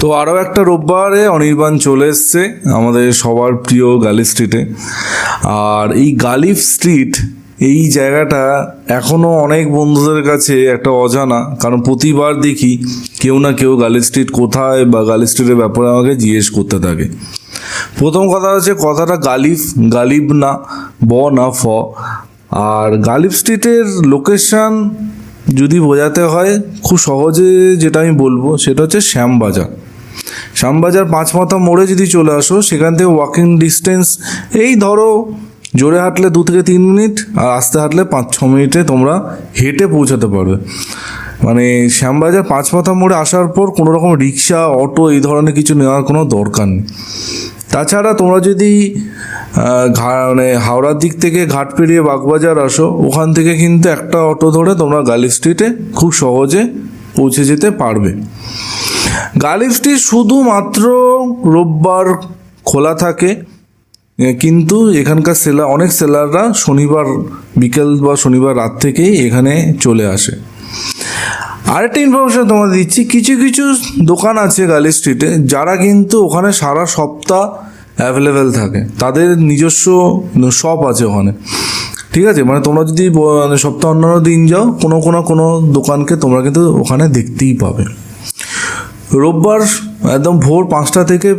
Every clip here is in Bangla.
তো আরও একটা রোববারে অনির্বাণ চলে এসছে আমাদের সবার প্রিয় গালিফ স্ট্রিটে। আর এই গালিফ স্ট্রিট এই জায়গাটা এখনও অনেক বন্ধুদের কাছে একটা অজানা, কারণ প্রতিবার দেখি কেউ না কেউ গালিফ স্ট্রিট কোথায় বা গালিফ স্ট্রিটের ব্যাপারে আমাকে জিজ্ঞেস করতে থাকে। প্রথম কথা হচ্ছে কথাটা গালিফ, গালিব না, ব না ফ। আর গালিফ স্ট্রিটের লোকেশান যদি বোঝাতে হয় খুব সহজে যেটা আমি বলবো সেটা হচ্ছে শ্যামবাজার। শ্যামবাজার পাঁচমাথা মোড়ে যদি চলে আসো, সেখান থেকে ওয়াকিং ডিস্টেন্স এই ধরো জোরে হাঁটলে 2 থেকে 3 মিনিট, আর আস্তে হাঁটলে 5-6 মিনিটে তোমরা হেঁটে পৌঁছাতে পারবে। মানে শ্যামবাজার পাঁচমাথা মোড়ে আসার পর কোনো রকম রিক্সা, অটো এই ধরনের কিছু নেওয়ার কোনো দরকার নেই। তাছাড়া তোমরা যদি মানে হাওড়ার দিক থেকে ঘাট পেরিয়ে বাগবাজার আসো, ওখান থেকে কিন্তু একটা অটো ধরে তোমরা গালিফ স্ট্রিটে খুব সহজে পৌঁছে যেতে পারবে। গালিফ স্ট্রিট শুধুমাত্র রোববার খোলা থাকে, কিন্তু এখানকার অনেক সেলাররা শনিবার বিকেল বা শনিবার রাত থেকেই এখানে চলে আসে। আরেকটা ইনফরমেশন তোমাদের দিচ্ছি, কিছু কিছু দোকান আছে গালিফ স্ট্রিটে যারা কিন্তু ওখানে সারা সপ্তাহ অ্যাভেলেবেল থাকে, তাদের নিজস্ব শপ আছে ওখানে। ঠিক আছে, মানে তোমরা যদি সপ্তাহ অন্যান্য দিন যাও, কোনো দোকানকে তোমরা কিন্তু ওখানে দেখতেই পাবে। রোববার একদম ভোর 5টা থেকে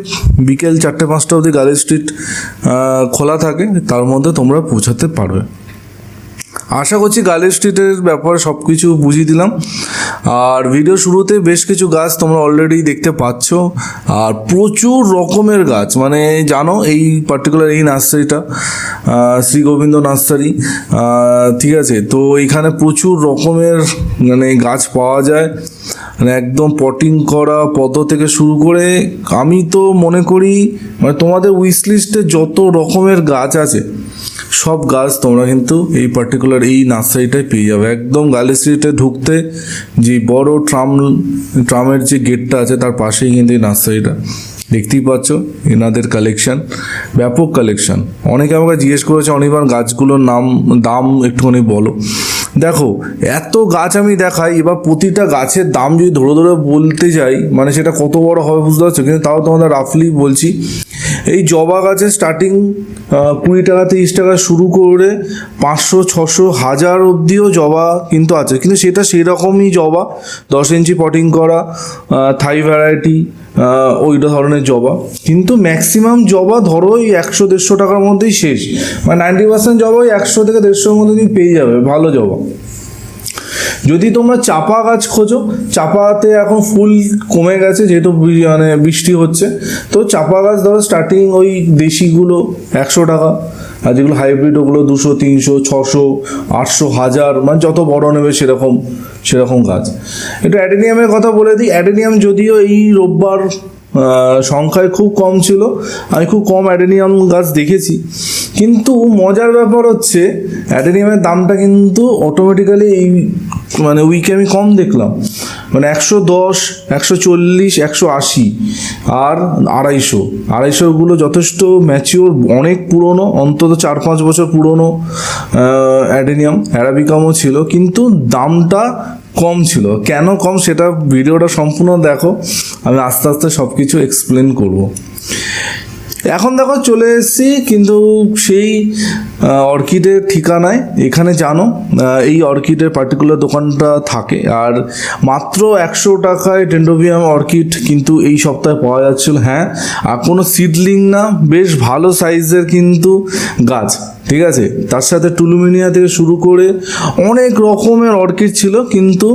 বিকেল 4টে-5টা অবধি গালিফ স্ট্রিট খোলা থাকে, তার মধ্যে তোমরা পৌঁছাতে পারবে। আশা করছি গালিফ স্ট্রিটের ব্যাপারে সব কিছু বুঝিয়ে দিলাম। আর ভিডিও শুরুতে বেশ কিছু গাছ তোমরা অলরেডি দেখতে পাচ্ছ, আর প্রচুর রকমের গাছ। মানে জানো এই পার্টিকুলার এই নার্সারিটা শ্রী গোবিন্দ নার্সারি, ঠিক আছে। তো এইখানে প্রচুর রকমের মানে গাছ পাওয়া যায়, মানে একদম পটিং করা পদ্ম থেকে শুরু করে, আমি তো মনে করি মানে তোমাদের উইশ লিস্টে যত রকমের গাছ আছে সব গাছ তোমরা কিন্তু এই পার্টিকুলার এই নার্সারিটায় পেয়ে যাবে। একদম গালিফ স্ট্রিটে ঢুকতে যে বড় ট্রামের যে গেটটা আছে তার পাশেই কিন্তু এই নার্সারিটা। দেখতেই পাচ্ছ এনাদের কালেকশান, ব্যাপক কালেকশান। অনেকে আমাকে জিজ্ঞেস করেছে অনির্বাণ গাছগুলোর দাম একটুখানি বলো। দেখো এত গাছ আমি দেখাই, এবার প্রতিটা গাছের দাম যদি ধরে ধরে বলতে যাই মানে সেটা কত বড় হবে বুঝতে পারছো, কিন্তু তাও তোমাদের রাফলি বলছি। এই জবা গাছের স্টার্টিং 20 টাকা 30 টাকা শুরু করে 500, 600, 1000 অবধিও জবা কিন্তু আছে, কিন্তু সেটা সেই রকমই জবা, 10 ইঞ্চি পটিং করা, থাই ভ্যারাইটি, ওই ধরনের জবা। কিন্তু ম্যাক্সিমাম জবা ধরো ওই 100-150 টাকার মধ্যেই শেষ, মানে 90% জবা ওই 100 থেকে 150-র মধ্যে তুমি পেয়ে যাবে ভালো জবা। যদি তোমরা চাপা গাছ খোঁজো, চাপাতে এখন ফুল কমে গেছে যেহেতু মানে বৃষ্টি হচ্ছে, তো চাপা গাছ ধরো স্টার্টিং ওই দেশিগুলো 100 টাকা, আর যেগুলো হাইব্রিড ওগুলো 200, 300, 600, 800, 1000, মানে যত বড় নেবে সেরকম গাছ। একটু অ্যাডেনিয়ামের কথা বলে দিই। অ্যাডেনিয়াম যদিও এই রোববার সংখ্যায় খুব কম ছিল, আমি খুব কম অ্যাডেনিয়াম গাছ দেখেছি, কিন্তু মজার ব্যাপার হচ্ছে অ্যাডেনিয়ামের দামটা কিন্তু অটোমেটিক্যালি এই মানে উইকে আমি কম দেখলাম, মানে 110, 140, 180 আর 250-250গুলো যথেষ্ট ম্যাচিওর, অনেক পুরনো, অন্তত 4-5 বছর পুরনো অ্যাডেনিয়াম। অ্যারাবিকামও ছিল, কিন্তু দামটা কম ছিল। কেন কম সেটা ভিডিওটা সম্পূর্ণ দেখো, আমি আস্তে আস্তে সব কিছু এক্সপ্লেন করব। এখন দেখো চলে এসেছি কিন্তু সেই অর্কিডের ঠিকানায়। এখানে জানো এই অর্কিডের পার্টিকুলার দোকানটা থাকে, আর মাত্র 100 টাকায় ডেন্ড্রোবিয়াম অর্কিড কিন্তু এই সপ্তাহে পাওয়া যাচ্ছিল। হ্যাঁ, আর কোনো সিডলিং না, বেশ ভালো সাইজের কিন্তু গাছ, ঠিক আছে। তার সাথে টুলুমিনিয়া থেকে শুরু করে অনেক রকমের অর্কিড ছিল, কিন্তু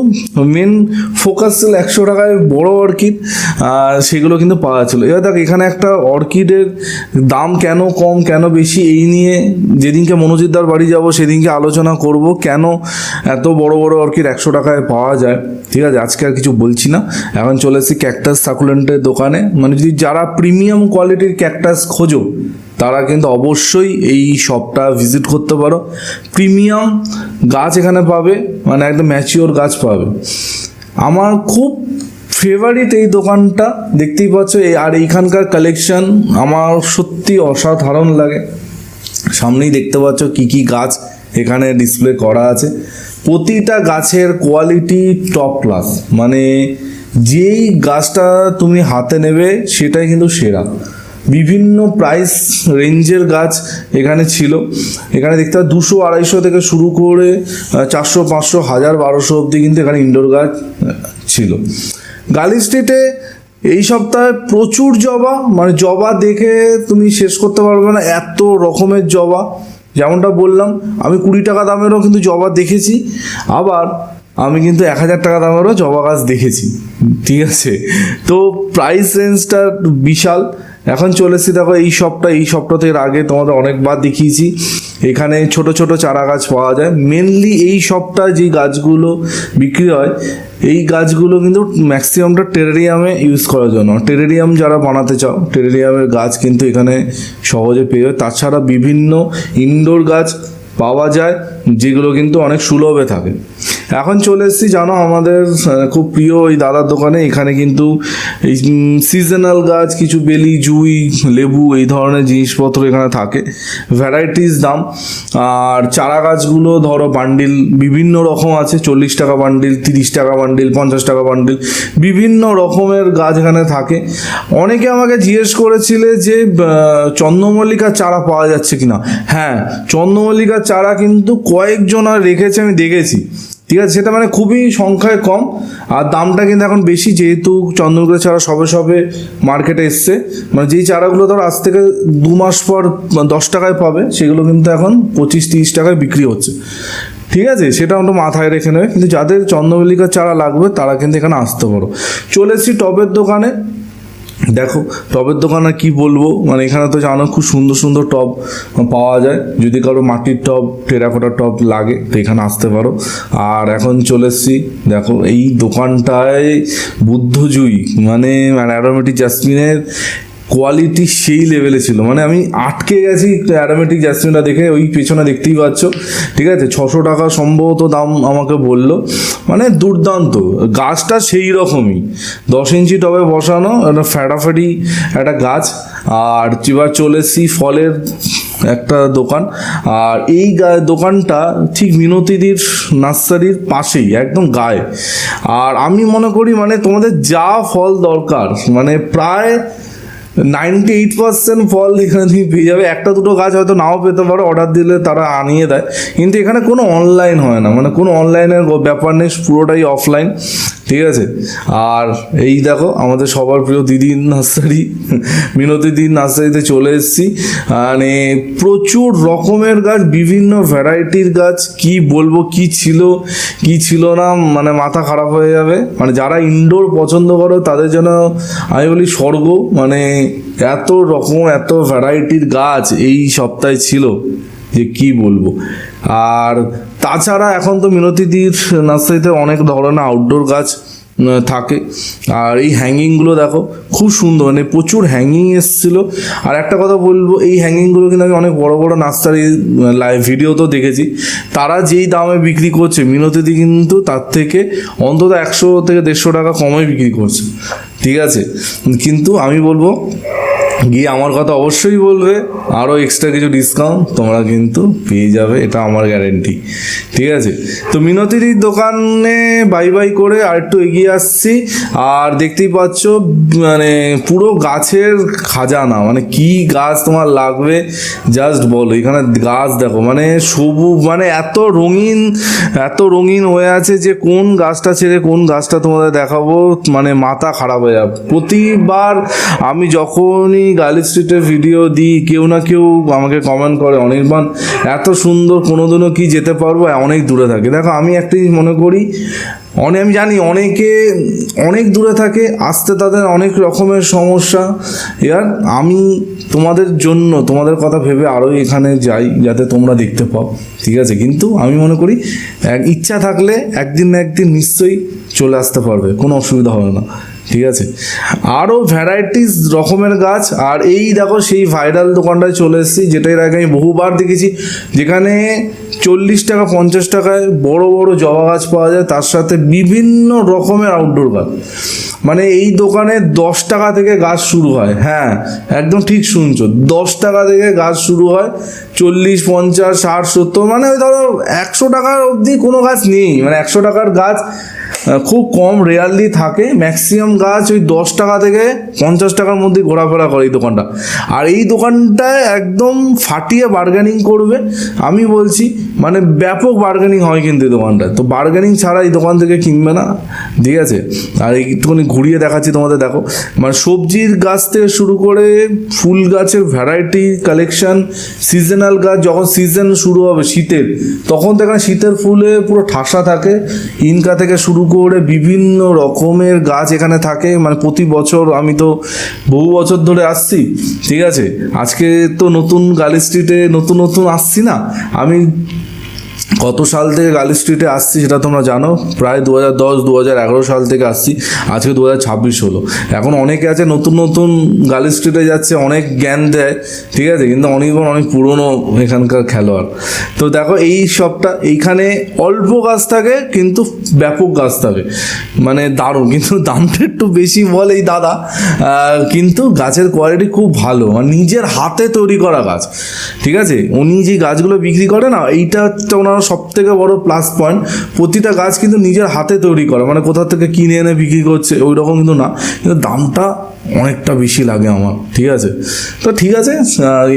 মেন ফোকাস ছিল 100 টাকায় বড় অর্কিড, সেগুলো কিন্তু পাওয়া যাচ্ছিলো। এবার দেখ এখানে একটা অর্কিডের দাম কেন কম কেন বেশি, এই নিয়ে যেদিনকে মনোজিৎদার বাড়ি যাব সেদিনকে আলোচনা করব কেন এত বড় বড় অর্কিড 100 টাকায় পাওয়া যায়। ঠিক আছে, আজকে আর কিছু বলছি না, এখন চলে এসেছি ক্যাকটাস সাকুলেন্টের দোকানে। মানে যদি যারা প্রিমিয়াম কোয়ালিটির ক্যাকটাস খোঁজো তারা কিন্তু অবশ্যই এই শপটা ভিজিট করতে পারো। প্রিমিয়াম গাছ এখানে পাবে, মানে একদম ম্যাচিওর গাছ পাবে। আমার খুব ফেভারিট এই দোকানটা, দেখতেই পাচ্ছ। আর এইখানকার কালেকশন আমার সত্যি অসাধারণ লাগে। সামনেই দেখতে পাচ্ছ কি কি গাছ এখানে ডিসপ্লে করা আছে। প্রতিটা গাছের কোয়ালিটি টপ ক্লাস, মানে যেই গাছটা তুমি হাতে নেবে সেটাই কিন্তু সেরা। বিভিন্ন প্রাইস রেঞ্জের গাছ এখানে ছিল। এখানে দেখতে পাচ্ছি 200-250 থেকে শুরু করে 400-500, 1000-1200 অবধি কিন্তু এখানে ইনডোর গাছ ছিল। গালি স্ট্রিটে এই সপ্তাহে প্রচুর জবা, মানে জবা দেখে তুমি শেষ করতে পারবে না, এত রকমের জবা। যেমনটা বললাম, আমি 20 টাকা দামেরও কিন্তু জবা দেখেছি, আবার আমি কিন্তু 1000 টাকা দামেরও জবা গাছ দেখেছি, ঠিক আছে। তো প্রাইস রেঞ্জটা বিশাল। এখন চলে এসেছি, দেখো এই সপ্তাহ এর আগে তোমাদের অনেকবার দেখিয়েছি, এখানে ছোট ছোট চারা গাছ পাওয়া যায়। মেনলি এই সপ্তাহে যে গাছগুলো বিক্রি হয়, এই গাছগুলো কিন্তু ম্যাক্সিমামটা টেরেরিয়ামে ইউজ করার জন্য। টেরেরিয়াম যারা বানাতে চাও, টেরেরিয়ামের গাছ কিন্তু এখানে সহজে পেয়ে যায়। তাছাড়া বিভিন্ন ইনডোর গাছ পাওয়া যায় যেগুলো কিন্তু অনেক সুলভে থাকে। এখন চলে এসেছি জানো আমাদের খুব প্রিয় ওই দাদার দোকানে। এখানে কিন্তু এই সিজনাল গাছ, কিছু বেলি, জুই, লেবু, এই ধরনের জিনিসপত্র এখানে থাকে, ভ্যারাইটিস দাম। আর চারা গাছগুলো ধরো বান্ডিল বিভিন্ন রকম আছে, 40 টাকা বান্ডিল, 30 টাকা বান্ডিল, 50 টাকা বান্ডিল, বিভিন্ন রকমের গাছ এখানে থাকে। অনেকে আমাকে জিজ্ঞেস করেছিলে যে চন্দ্রমল্লিকার চারা পাওয়া যাচ্ছে কিনা। হ্যাঁ, চন্দ্রমল্লিকার চারা কিন্তু কয়েকজন আর রেখেছে, আমি দেখেছি, ঠিক আছে। সেটা মানে খুবই সংখ্যায় কম, আর দামটা কিন্তু এখন বেশি, যেহেতু চন্দ্রমল্লিকা চারা সবে মার্কেটে এসছে। মানে যেই চারাগুলো ধর আজ থেকে 2 মাস পর 10 টাকায় পাবে, সেগুলো কিন্তু এখন 25-30 টাকায় বিক্রি হচ্ছে, ঠিক আছে। সেটা আমরা মাথায় রেখে নেবে। কিন্তু যাদের চন্দ্রমল্লিকার চারা লাগবে তারা কিন্তু এখানে আসতে পারো। চলে এসেছি টবের দোকানে। দেখো টবের দোকান আর কী বলবো, মানে এখানে তো জানো খুব সুন্দর সুন্দর টব পাওয়া যায়। যদি কারো মাটির টব, টেরাকোটার টব লাগে তো এখানে আসতে পারো। আর এখন চলে এসেছি, দেখো এই দোকানটায় বুদ্ধজুই মানে অ্যারোমেটিক জাসমিনের কোয়ালিটি সেই লেভেলে ছিল, মানে আমি আটকে গেছি অ্যারোমেটিক জাসমিনটা দেখে। ওই পেছনে দেখতেই পাচ্ছ, ঠিক আছে, 600 টাকা সম্ভবত দাম আমাকে বললো। মানে দুর্দান্ত গাছটা, সেই রকমই 10 ইঞ্চি টবে বসানো, একটা ফ্যাটাফ্যাটি একটা গাছ। আর এবার চলে এসেছি ফলের একটা দোকান। আর এই দোকানটা ঠিক মিনতিদির নার্সারির পাশেই, একদম গায়ে। আর আমি মনে করি মানে তোমাদের যা ফল দরকার, মানে প্রায় 98% ফল এখানে তুমি পেয়ে যাবে। একটা দুটো গাছ হয়তো নাও পেতে পারো, অর্ডার দিলে তারা আনিয়ে দেয়। কিন্তু এখানে কোনো অনলাইন হয় না, মানে কোনো অনলাইনের ব্যাপার নেই, পুরোটাই অফলাইন, ঠিক আছে। আর এই দেখো আমাদের সবার প্রিয় দিদির নার্সারি, মিনতিদির নার্সারিতে চলে এসেছি। মানে প্রচুর রকমের গাছ, বিভিন্ন ভ্যারাইটির গাছ, কি বলবো কি ছিল না, মানে মাথা খারাপ হয়ে যাবে। মানে যারা ইনডোর পছন্দ করো তাদের জন্য আমি বলি স্বর্গ। মানে এত রকম, এত ভ্যারাইটির গাছ এই সপ্তাহে ছিল যে কি বলবো। আর তাছাড়া এখন তো মিনতিদির নার্সারিতে অনেক ধরনের আউটডোর গাছ থাকে। আর এই হ্যাঙ্গিংগুলো দেখো খুব সুন্দর, মানে প্রচুর হ্যাঙ্গিং এসেছিলো। আর একটা কথা বলবো, এই হ্যাঙ্গিংগুলো কিন্তু আমি অনেক বড় বড় নার্সারি লাইভ ভিডিওতেও দেখেছি, তারা যেই দামে বিক্রি করছে মিনতিদি কিন্তু তার থেকে অন্তত 100 থেকে 150 টাকা কমে বিক্রি করছে, ঠিক আছে। কিন্তু আমি বলবো গিয়ে আমার কথা অবশ্যই বলবে, আরও এক্সট্রা কিছু ডিসকাউন্ট তোমরা কিন্তু পেয়ে যাবে, এটা আমার গ্যারেন্টি, ঠিক আছে। তো মিনতিদির দোকানে বাই করে আর একটু এগিয়ে আসছি। আর দেখতেই পাচ্ছ মানে পুরো গাছের খাজানা, মানে কি গাছ তোমার লাগবে জাস্ট বলো। এখানে গাছ দেখো, মানে সবুজ, মানে এত রঙিন হয়ে আছে যে কোন গাছটা ছেড়ে কোন গাছটা তোমাদের দেখাবো, মানে মাথা খারাপ হয়ে যাবে। প্রতিবার আমি যখনই গালি স্ট্রিটের ভিডিও দিই, কেউ না কেউ আমাকে কমেন্ট করে, অনির্বাণ এত সুন্দর, কোনোদিনও কি যেতে পারবো, অনেক দূরে থাকে। দেখো আমি একটাই মনে করি, আমি জানি অনেকে অনেক দূরে থাকে, আসতে তাদের অনেক রকমের সমস্যা। এবার আমি তোমাদের জন্য, তোমাদের কথা ভেবে আরও এখানে যাই যাতে তোমরা দেখতে পাও, ঠিক আছে। কিন্তু আমি মনে করি ইচ্ছা থাকলে একদিন না একদিন নিশ্চয়ই চলে আসতে পারবে, কোনো অসুবিধা হবে না, ঠিক আছে। আরও ভ্যারাইটিস রকমের গাছ। আর এই দেখো সেই ভাইরাল দোকানটায় চলে এসেছি, যেটা এর আগে আমি বহুবার দেখেছি, যেখানে 40 টাকা 50 টাকায় বড় বড় জবা গাছ পাওয়া যায়, তার সাথে বিভিন্ন রকমের আউটডোর গাছ। মানে এই দোকানে 10 টাকা থেকে গাছ শুরু হয়, হ্যাঁ একদম ঠিক শুনছো, 10 টাকা থেকে গাছ শুরু হয়, 40, 50, 60, 70, মানে ওই ধরো 100 টাকার অবধি কোনো গাছ নেই। মানে 100 টাকার গাছ খুব কম রেয়ারলি থাকে, ম্যাক্সিমাম গাছ ওই 10 টাকা থেকে 50 টাকার মধ্যে ঘোরাফেরা করে এই দোকানটা। আর এই দোকানটায় একদম ফাটিয়ে বার্গেনিং করবে, আমি বলছি মানে ব্যাপক বার্গেনিং হয় কিন্তু এই দোকানটায়। তো বার্গেনিং ছাড়া এই দোকান থেকে কিনবে না, ঠিক আছে। আর একটুখানি ঘুরিয়ে দেখাচ্ছি তোমাদের, দেখো মানে সবজির গাছ থেকে শুরু করে ফুল গাছের ভ্যারাইটি কালেকশন, সিজনাল গাছ, যখন সিজন শুরু হবে শীতের তখন তো এখানে শীতের ফুলে পুরো ঠাসা থাকে। ইনকা থেকে শুরু করে বিভিন্ন রকমের গাছ এখানে থাকে, মানে প্রতি বছর আমি তো বহু বছর ধরে আসছি, ঠিক আছে। আজকে তো নতুন গালি স্ট্রিটে নতুন নতুন আসছি না, আমি কত সাল থেকে গালি স্ট্রিটে আসছি সেটা তোমরা জানো, প্রায় 2010-2011 সাল থেকে আসছি, আজকে 2026 হলো। এখন অনেকে আছে নতুন নতুন গালি স্ট্রিটে যাচ্ছে, অনেক জ্ঞান দেয়, ঠিক আছে, কিন্তু অনেক পুরনো এখানকার খেলোয়াড়। তো দেখো এই সবটা, এইখানে অল্প গাছ থাকে কিন্তু ব্যাপক গাছ থাকে, মানে দারুণ, কিন্তু দামটা একটু বেশি বলে এই দাদা, কিন্তু গাছের কোয়ালিটি খুব ভালো, মানে নিজের হাতে তৈরি করা গাছ, ঠিক আছে। উনি যে গাছগুলো বিক্রি করে না, এইটা হচ্ছে ওনার সব থেকে বড় প্লাস পয়েন্ট। প্রতিটা গাছ কিন্তু নিজের হাতে তৈরি করা, মানে কোথা থেকে কিনে এনে বিক্রি করছে ওই রকম কিন্তু না, কিন্তু দামটা অনেকটা বেশি লাগে আমার, ঠিক আছে। তো ঠিক আছে,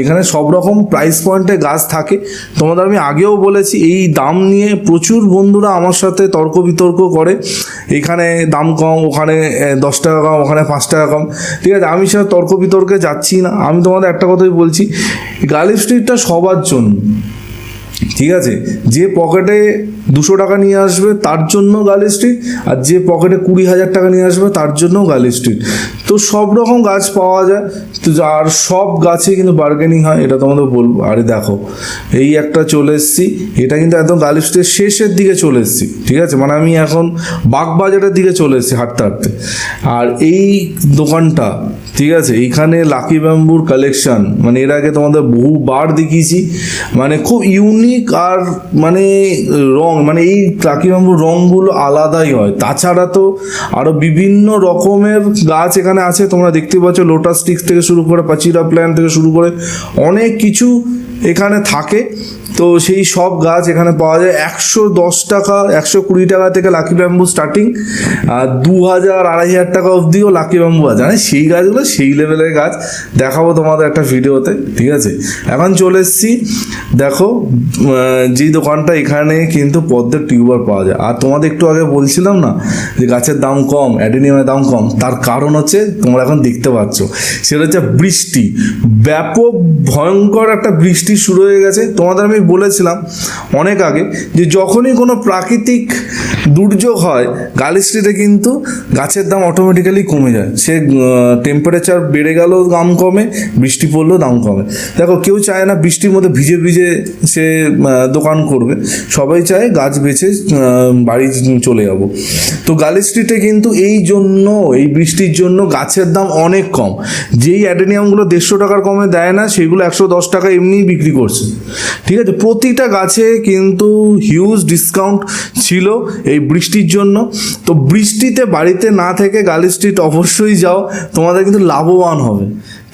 এখানে সব রকম প্রাইস পয়েন্টে গাছ থাকে। তোমাদের আমি আগেও বলেছি এই দাম নিয়ে প্রচুর বন্ধুরা আমার সাথে তর্ক বিতর্ক করে, এখানে দাম কম, ওখানে 10 টাকা কম, ওখানে 5 টাকা কম, ঠিক আছে। আমি সেটা তর্ক বিতর্কে যাচ্ছি না, আমি তোমাদের একটা কথাই বলছি, গালি স্ট্রিটটা সবার জন্য, ঠিক আছে। যে পকেটে 200 টাকা নিয়ে আসবে তার জন্য গালি স্ট্রিট, আর যে পকেটে 20,000 টাকা নিয়ে আসবে তার জন্য গালি স্ট্রিট। তো সব রকম গাছ পাওয়া যায়, তো আর সব গাছে কিন্তু বার্গেনিং হয়, এটা তোমাদের বলবো। আরে দেখো এই একটা চলে এসেছি, এটা কিন্তু একদম গালি স্ট্রিটের শেষের দিকে চলে এসেছি, ঠিক আছে, মানে আমি এখন বাগবাজারের দিকে চলে এসেছি হাঁটতে হাঁটতে। আর এই দোকানটা, ঠিক আছে, এইখানে লাকি ব্যাম্বুর কালেকশন, মানে এর আগে তোমাদের বহুবার দেখিয়েছি, মানে খুব ইউনিক, আর মানে রং, মানে এই লাকি ব্যাম্বুর রঙগুলো আলাদাই হয়। তাছাড়া তো আরও বিভিন্ন রকমের গাছ এখানে আছে, তোমরা দেখতে পাচ্ছ, লোটাস স্টিক্স থেকে শুরু করে পাচিরা প্ল্যান্ট থেকে শুরু করে অনেক কিছু এখানে থাকে। তো সেই সব গাছ এখানে পাওয়া যায় 110 টাকা, 120 টাকা থেকে লাকি ব্যাম্বু স্টার্টিং, আর 2,000-2,500 টাকা অবধিও লাকি ব্যাম্বু আছে, মানে সেই গাছগুলো সেই লেভেলের গাছ, দেখাবো তোমাদের একটা ভিডিওতে, ঠিক আছে। এখন চলে এসেছি, দেখো যে দোকানটা, এখানে কিন্তু পদ্মের টিউবার পাওয়া যায়। আর তোমাদের একটু আগে বলছিলাম না যে গাছের দাম কম, অ্যাডেনিয়ামের দাম কম, তার কারণ হচ্ছে তোমরা এখন দেখতে পাচ্ছ, সেটা হচ্ছে বৃষ্টি। ব্যাপক ভয়ঙ্কর একটা বৃষ্টি শুরু হয়ে গেছে। তোমাদের আমি বলেছিলাম অনেক আগে যে যখনই কোনো প্রাকৃতিক দুর্যোগ হয় গালি স্ট্রিটে কিন্তু গাছের দাম অটোমেটিক্যালি কমে যায়। সে টেম্পারেচার বেড়ে গেলেও দাম কমে, বৃষ্টি পড়লেও দাম কমে। দেখো কেউ চায় না বৃষ্টির মধ্যে ভিজে ভিজে সে দোকান করবে, সবাই চায় গাছ বেছে বাড়ি চলে যাব। তো গালি স্ট্রিটে কিন্তু এই জন্য, এই বৃষ্টির জন্য গাছের দাম অনেক কম। যেই অ্যাডেনিয়ামগুলো 150 টাকার কমে দেয় না, সেগুলো 110 টাকা এমনিই বিক্রি করছে, ঠিক আছে। প্রতিটা গাছে কিন্তু হিউজ ডিসকাউন্ট ছিল এই বৃষ্টির জন্য। তো বৃষ্টিতে বাড়িতে না থেকে গালি স্ট্রিট অবশ্যই যাও, তোমাদের কিন্তু লাভবান হবে,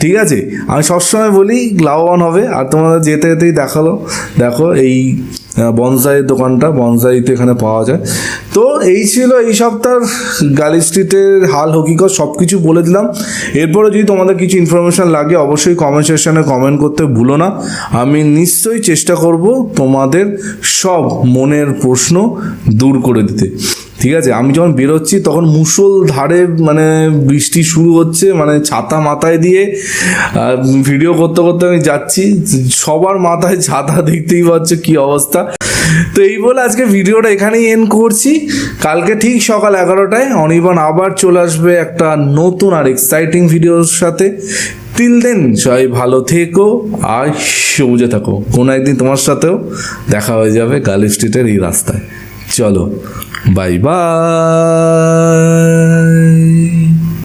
ঠিক আছে। আমি সবসময় বলি লাভবান হবে। আর তোমাদের যেতে যেতেই দেখালো, দেখো এই বনসাইয়ের দোকানটা, বনসাইতে এখানে পাওয়া যায়। তো এই ছিল এই সপ্তাহের গালি স্ট্রিটের হাল হকিকত, সব কিছু বলে দিলাম। এরপরে যদি তোমাদের কিছু ইনফরমেশান লাগে অবশ্যই কমেন্ট সেকশানে কমেন্ট করতে ভুলো না, আমি নিশ্চয়ই চেষ্টা করব তোমাদের সব মনের প্রশ্ন দূর করে দিতে, ঠিক আছে। আমি যখন বেরোচ্ছি তখন মুষলধারে মানে বৃষ্টি শুরু হচ্ছে, মানে ছাতা মাথায় দিয়ে ভিডিও করতে করতে আমি যাচ্ছি, সবার মাথায় ছাতা, দেখতেই পাচ্ছ কি অবস্থা। তো এই বলে আজকে ভিডিওটা এখানেই এন্ড করছি। কালকে ঠিক সকাল 11টায় অনির্বাণ আবার চলে আসবে একটা নতুন আর এক্সাইটিং ভিডিওর সাথে। টিল দেন সবাই ভালো থেকো আর সবুজে থাকো, কোনো একদিন তোমার সাথেও দেখা হয়ে যাবে গালি স্ট্রিটের এই রাস্তায়। চলো বাই বাই।